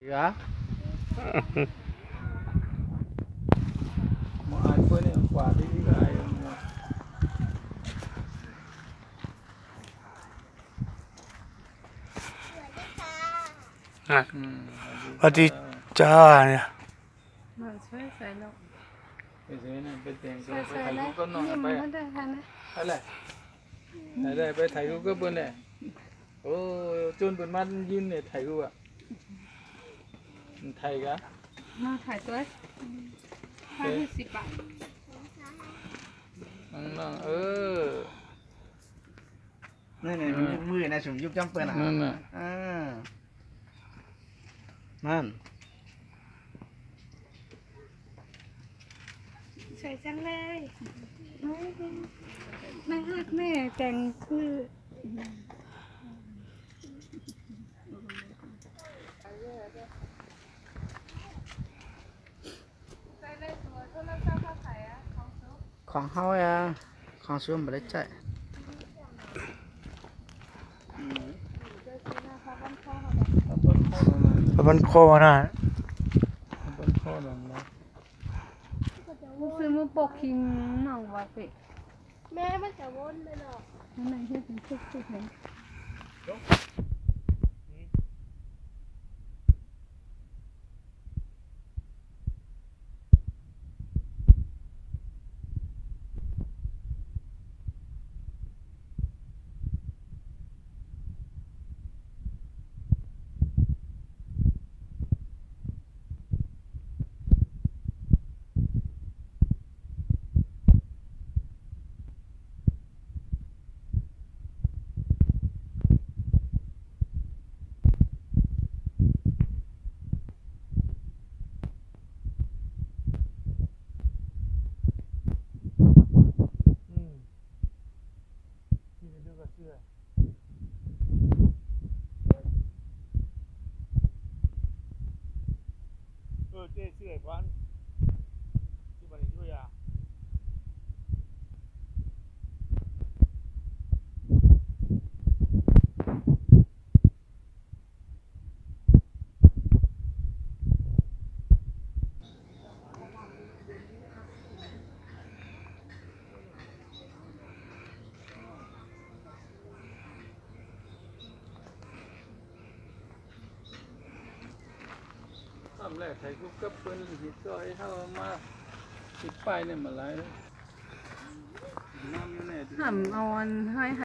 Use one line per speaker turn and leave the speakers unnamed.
Ya. Mau iPhone ni kuat di juga ayam.
อ่ะสวัสดีจ้าเนี่ย
มาช่วยใส่แล้ว
ไปซื้อนี่ไปแต่ง
ใส่
ไป
ใส่
ถ่าย
แล้
รู
ว
ปก็นอน
นี่
ไป
มันได้ทันนะ
อะไรได้ไปถ่ายรูปก็เปิ้นแหละโอ้จนเปิ้นมายืนเนี่ยถ่ายรูปอ่ะถ่ายกะ
มาถ่ายตัว50 บาท
นั่ง
นี่มือนะฉุมยุบจำเปิ้นอ่ะ
นั่นน่ะ
นั่น
ใส่จังเลยแม่ฮักแม่แต่งคือใส่เลยตัวโทรศัพท์เขาขายอ่ะของซุป
ของเฮาอ่ะของซุ่มบ่ได้ใจ
เอาเปิ้นเข้านั่นน่ะ
มันโคน่ะ
เอาเปิ้นเข้านั่นนะ
ซื้อมือปกคิงหนองว่าเป็ด
แม่มันจะวนไปหรอก
นั่นไหนที่เป็นทุกๆเลย
เจ๊เสื้อควันที่มันช่วยอ่ะ
ทำแรกถ่ายรูปก็เปิ้นสิซอยเฮามาติดป้ายเนี่ยมาหลายแล้วน้ำอยู่ไหน
ห่ำเอาอันให้